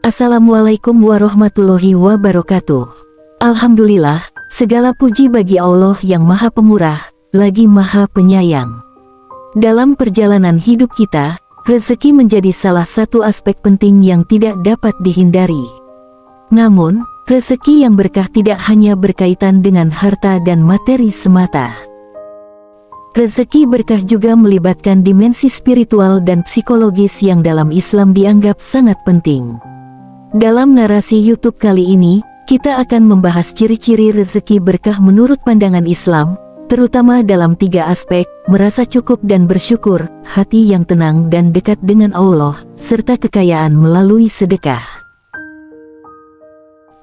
Assalamualaikum warahmatullahi wabarakatuh. Alhamdulillah, segala puji bagi Allah yang Maha Pemurah, lagi Maha Penyayang. Dalam perjalanan hidup kita, rezeki menjadi salah satu aspek penting yang tidak dapat dihindari. Namun, rezeki yang berkah tidak hanya berkaitan dengan harta dan materi semata. Rezeki berkah juga melibatkan dimensi spiritual dan psikologis yang dalam Islam dianggap sangat penting. Dalam narasi YouTube kali ini, kita akan membahas ciri-ciri rezeki berkah menurut pandangan Islam, terutama dalam 3 aspek: merasa cukup dan bersyukur, hati yang tenang dan dekat dengan Allah, serta kekayaan melalui sedekah.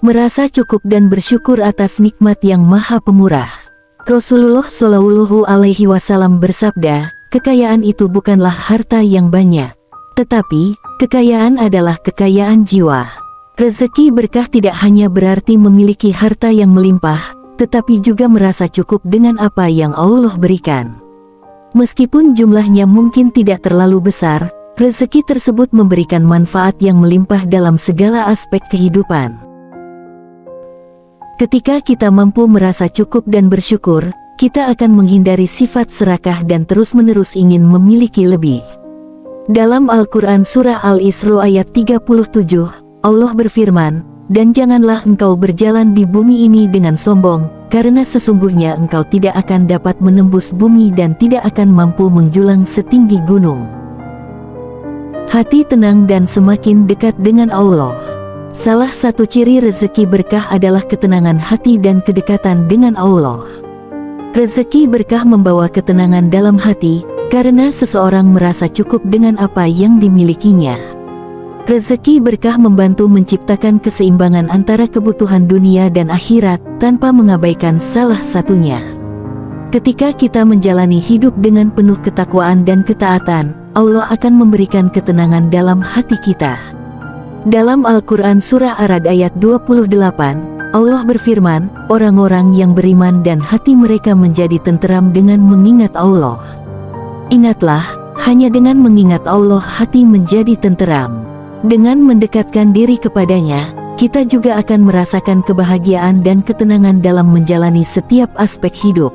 Merasa cukup dan bersyukur atas nikmat yang Maha Pemurah. Rasulullah Shallallahu Alaihi Wasallam bersabda, kekayaan itu bukanlah harta yang banyak, tetapi kekayaan adalah kekayaan jiwa. Rezeki berkah tidak hanya berarti memiliki harta yang melimpah, tetapi juga merasa cukup dengan apa yang Allah berikan. Meskipun jumlahnya mungkin tidak terlalu besar, rezeki tersebut memberikan manfaat yang melimpah dalam segala aspek kehidupan. Ketika kita mampu merasa cukup dan bersyukur, kita akan menghindari sifat serakah dan terus-menerus ingin memiliki lebih. Dalam Al-Quran Surah Al-Isra ayat 37, Allah berfirman, "Dan janganlah engkau berjalan di bumi ini dengan sombong, karena sesungguhnya engkau tidak akan dapat menembus bumi dan tidak akan mampu menjulang setinggi gunung." Hati tenang dan semakin dekat dengan Allah. Salah satu ciri rezeki berkah adalah ketenangan hati dan kedekatan dengan Allah. Rezeki berkah membawa ketenangan dalam hati, karena seseorang merasa cukup dengan apa yang dimilikinya. Rezeki berkah membantu menciptakan keseimbangan antara kebutuhan dunia dan akhirat, tanpa mengabaikan salah satunya. Ketika kita menjalani hidup dengan penuh ketakwaan dan ketaatan, Allah akan memberikan ketenangan dalam hati kita. Dalam Al-Quran Surah Ar-Ra'd ayat 28, Allah berfirman, orang-orang yang beriman dan hati mereka menjadi tenteram dengan mengingat Allah. Ingatlah, hanya dengan mengingat Allah hati menjadi tenteram. Dengan mendekatkan diri kepadanya, kita juga akan merasakan kebahagiaan dan ketenangan dalam menjalani setiap aspek hidup.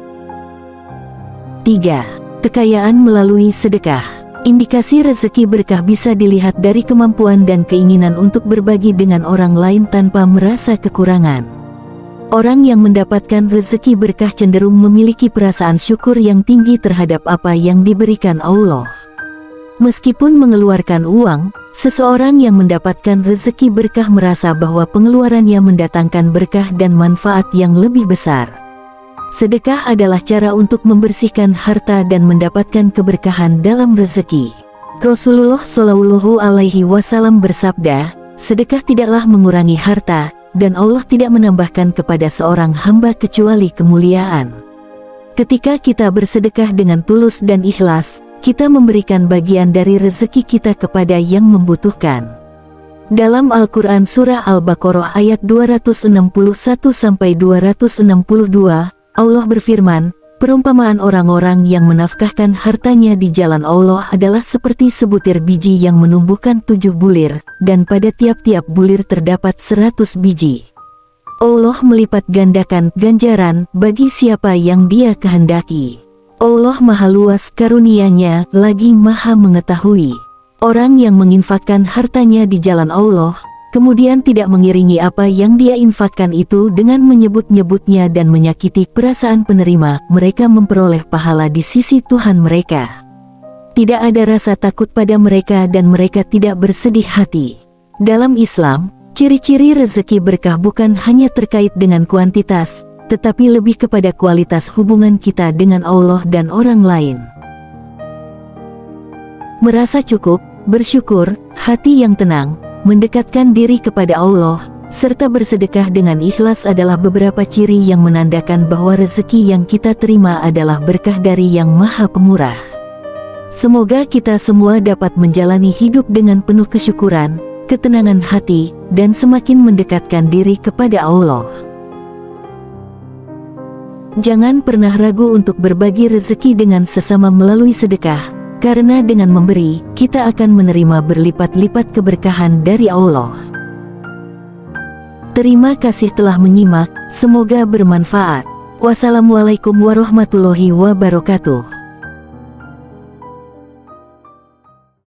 3. Kekayaan melalui sedekah. Indikasi rezeki berkah bisa dilihat dari kemampuan dan keinginan untuk berbagi dengan orang lain tanpa merasa kekurangan. Orang yang mendapatkan rezeki berkah cenderung memiliki perasaan syukur yang tinggi terhadap apa yang diberikan Allah. Meskipun mengeluarkan uang, seseorang yang mendapatkan rezeki berkah merasa bahwa pengeluarannya mendatangkan berkah dan manfaat yang lebih besar. Sedekah adalah cara untuk membersihkan harta dan mendapatkan keberkahan dalam rezeki. Rasulullah Shallallahu Alaihi Wasallam bersabda, sedekah tidaklah mengurangi harta, dan Allah tidak menambahkan kepada seorang hamba kecuali kemuliaan. Ketika kita bersedekah dengan tulus dan ikhlas, kita memberikan bagian dari rezeki kita kepada yang membutuhkan. Dalam Al-Quran Surah Al-Baqarah ayat 261-262, Allah berfirman, perumpamaan orang-orang yang menafkahkan hartanya di jalan Allah adalah seperti sebutir biji yang menumbuhkan 7 bulir, dan pada tiap-tiap bulir terdapat 100 biji. Allah melipat gandakan ganjaran bagi siapa yang Dia kehendaki. Allah Maha Luas karunia-Nya, lagi Maha mengetahui. Orang yang menginfakkan hartanya di jalan Allah, kemudian tidak mengiringi apa yang dia infakkan itu dengan menyebut-nyebutnya dan menyakiti perasaan penerima, mereka memperoleh pahala di sisi Tuhan mereka. Tidak ada rasa takut pada mereka dan mereka tidak bersedih hati. Dalam Islam, ciri-ciri rezeki berkah bukan hanya terkait dengan kuantitas, tetapi lebih kepada kualitas hubungan kita dengan Allah dan orang lain. Merasa cukup, bersyukur, hati yang tenang, mendekatkan diri kepada Allah, serta bersedekah dengan ikhlas adalah beberapa ciri yang menandakan bahwa rezeki yang kita terima adalah berkah dari Yang Maha Pemurah. Semoga kita semua dapat menjalani hidup dengan penuh kesyukuran, ketenangan hati, dan semakin mendekatkan diri kepada Allah. Jangan pernah ragu untuk berbagi rezeki dengan sesama melalui sedekah, karena dengan memberi, kita akan menerima berlipat-lipat keberkahan dari Allah. Terima kasih telah menyimak, semoga bermanfaat. Wassalamualaikum warahmatullahi wabarakatuh.